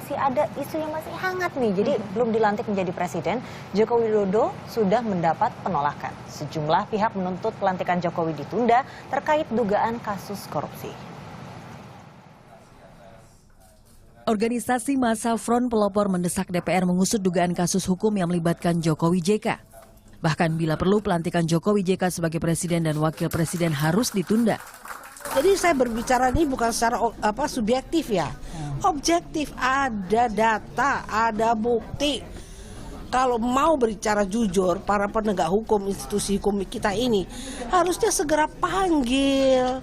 masih ada isu yang masih hangat nih. Jadi belum dilantik menjadi presiden, Joko Widodo sudah mendapat penolakan. Sejumlah pihak menuntut pelantikan Jokowi ditunda terkait dugaan kasus korupsi. Organisasi massa Front Pelopor mendesak DPR mengusut dugaan kasus hukum yang melibatkan Jokowi JK. Bahkan bila perlu pelantikan Jokowi JK sebagai presiden dan wakil presiden harus ditunda. Jadi saya berbicara ini bukan secara subjektif ya, objektif, ada data, ada bukti. Kalau mau berbicara jujur, para penegak hukum, institusi hukum kita ini harusnya segera panggil.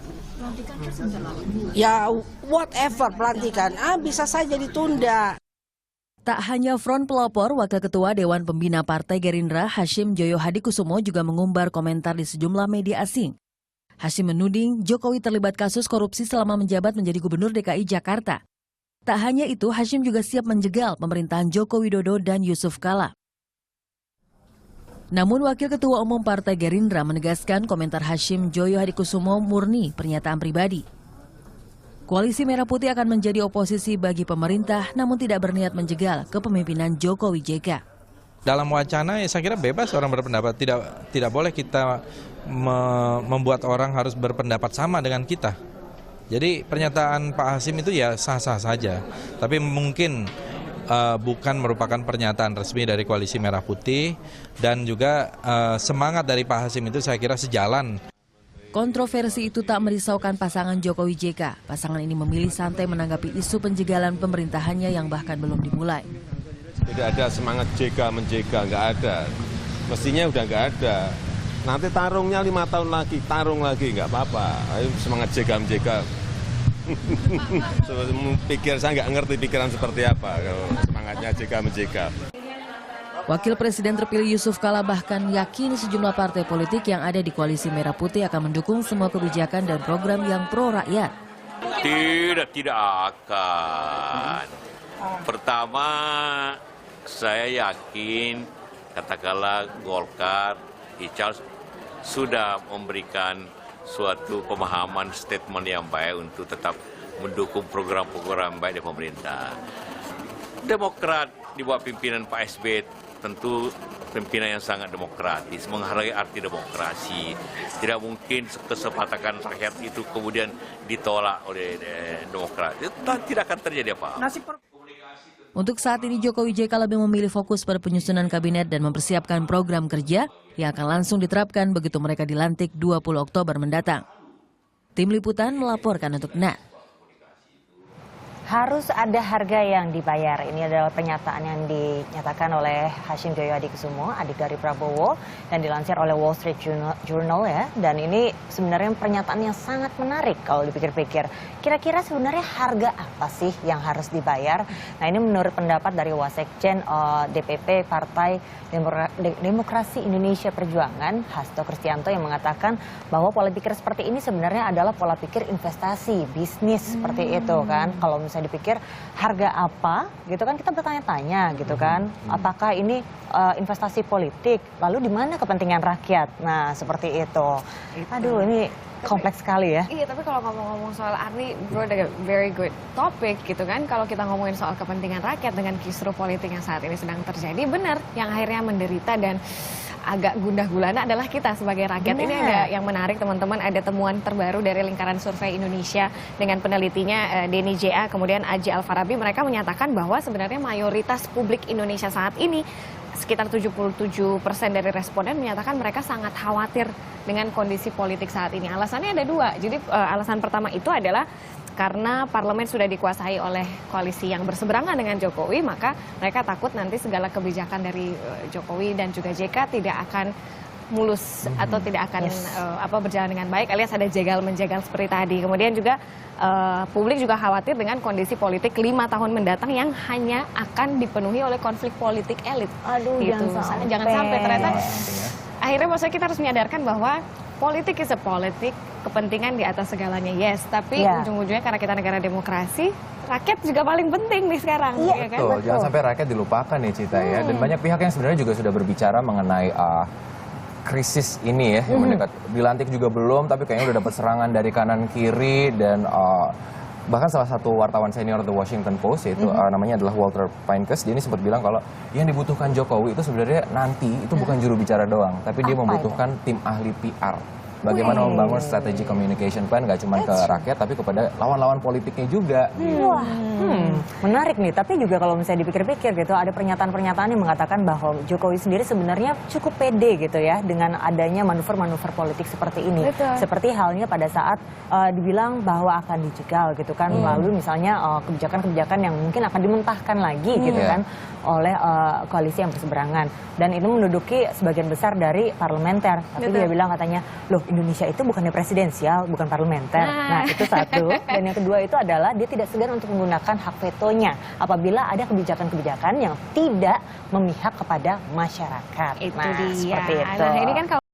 Ya whatever pelantikan, bisa saja ditunda. Tak hanya Front Pelopor, Wakil Ketua Dewan Pembina Partai Gerindra Hashim Joyo Hadikusumo juga mengumbar komentar di sejumlah media asing. Hashim menuding Jokowi terlibat kasus korupsi selama menjabat menjadi Gubernur DKI Jakarta. Tak hanya itu, Hashim juga siap menjegal pemerintahan Joko Widodo dan Yusuf Kala. Namun Wakil Ketua Umum Partai Gerindra menegaskan komentar Hashim Joyo Hadikusumo murni pernyataan pribadi. Koalisi Merah Putih akan menjadi oposisi bagi pemerintah, namun tidak berniat menjegal kepemimpinan Jokowi JK. Dalam wacana, saya kira bebas orang berpendapat. Tidak boleh kita membuat orang harus berpendapat sama dengan kita. Jadi pernyataan Pak Hashim itu ya sah-sah saja. Tapi mungkin bukan merupakan pernyataan resmi dari Koalisi Merah Putih. Dan juga semangat dari Pak Hashim itu saya kira sejalan. Kontroversi itu tak merisaukan pasangan Jokowi JK. Pasangan ini memilih santai menanggapi isu penjegalan pemerintahannya yang bahkan belum dimulai. Tidak ada semangat JK menjega, nggak ada. Mestinya udah nggak ada. Nanti tarungnya 5 tahun lagi, tarung lagi, nggak apa-apa. Ayo semangat JK menjega. Pikir saya nggak ngerti pikiran seperti apa kalau semangatnya JK menjega. Wakil Presiden terpilih Yusuf Kala bahkan yakin sejumlah partai politik yang ada di Koalisi Merah Putih akan mendukung semua kebijakan dan program yang pro rakyat. Tidak akan. Pertama, saya yakin katakanlah Golkar, Ical sudah memberikan suatu pemahaman statement yang baik untuk tetap mendukung program-program baik dari pemerintah. Demokrat di bawah pimpinan Pak SBY tentu pimpinan yang sangat demokratis, menghargai arti demokrasi. Tidak mungkin kesepakatan rakyat itu kemudian ditolak oleh Demokrat. Itu tidak akan terjadi apa-apa. Untuk saat ini Jokowi JK lebih memilih fokus pada penyusunan kabinet dan mempersiapkan program kerja yang akan langsung diterapkan begitu mereka dilantik 20 Oktober mendatang. Tim Liputan melaporkan untuk NET. Harus ada harga yang dibayar. Ini adalah pernyataan yang dinyatakan oleh Hashim Joyo Hadikusumo, adik dari Prabowo, dan dilansir oleh Wall Street Journal ya. Dan ini sebenarnya pernyataan yang sangat menarik kalau dipikir-pikir. Kira-kira sebenarnya harga apa sih yang harus dibayar? Nah ini menurut pendapat dari Wasekjen DPP Partai Demokrasi Indonesia Perjuangan, Hasto Kristianto, yang mengatakan bahwa pola pikir seperti ini sebenarnya adalah pola pikir investasi, bisnis seperti itu kan. Kalau misalnya dipikir harga apa gitu kan, kita bertanya-tanya gitu kan, apakah ini investasi politik, lalu di mana kepentingan rakyat. Nah seperti itu. Aduh ini kompleks sekali ya. Iya, tapi kalau ngomong-ngomong soal Arni, bro, ada very good topic gitu kan. Kalau kita ngomongin soal kepentingan rakyat dengan kisruh politik yang saat ini sedang terjadi, benar yang akhirnya menderita dan agak gundah gulana adalah kita sebagai rakyat. Bener. Ini ada yang menarik teman-teman, ada temuan terbaru dari Lingkaran Survei Indonesia dengan penelitinya Denny J.A. kemudian Aji Alfarabi. Mereka menyatakan bahwa sebenarnya mayoritas publik Indonesia saat ini, sekitar 77% dari responden menyatakan mereka sangat khawatir dengan kondisi politik saat ini. Alasannya ada dua. Jadi alasan pertama itu adalah karena parlemen sudah dikuasai oleh koalisi yang berseberangan dengan Jokowi, maka mereka takut nanti segala kebijakan dari Jokowi dan juga JK tidak akan mulus atau tidak akan berjalan dengan baik, alias ada jegal-menjegal seperti tadi. Kemudian juga publik juga khawatir dengan kondisi politik 5 tahun mendatang yang hanya akan dipenuhi oleh konflik politik elit. Aduh, gitu. Jangan sampai ternyata akhirnya maksudnya kita harus menyadarkan bahwa politik is a politik, kepentingan di atas segalanya, yes. Tapi ujung-ujungnya karena kita negara demokrasi, rakyat juga paling penting nih sekarang. Iya, kan? Betul. Jangan sampai rakyat dilupakan nih Cita ya. Dan banyak pihak yang sebenarnya juga sudah berbicara mengenai krisis ini ya. Yang mendekat. Dilantik juga belum, tapi kayaknya udah dapat serangan dari kanan kiri dan Bahkan salah satu wartawan senior The Washington Post, yaitu namanya adalah Walter Pincus, dia ini sempat bilang kalau yang dibutuhkan Jokowi itu sebenarnya nanti itu bukan juru bicara doang, tapi dia Apa membutuhkan tim ahli PR. Bagaimana membangun strategi communication plan gak cuma ke rakyat, tapi kepada lawan-lawan politiknya juga. Wah, menarik nih. Tapi juga kalau misalnya dipikir-pikir gitu, ada pernyataan-pernyataan yang mengatakan bahwa Jokowi sendiri sebenarnya cukup pede gitu ya dengan adanya manuver-manuver politik seperti ini. Betul. Seperti halnya pada saat dibilang bahwa akan dijegal gitu kan, lalu misalnya kebijakan-kebijakan yang mungkin akan dimentahkan lagi gitu kan oleh koalisi yang berseberangan. Dan itu menduduki sebagian besar dari parlementer. Tapi dia bilang katanya, loh Indonesia itu bukannya presidensial, bukan parlementer. Nah itu satu. Dan yang kedua itu adalah dia tidak segan untuk menggunakan hak vetonya apabila ada kebijakan-kebijakan yang tidak memihak kepada masyarakat. Itu nah, dia. seperti itu. Nah, ini kan kalau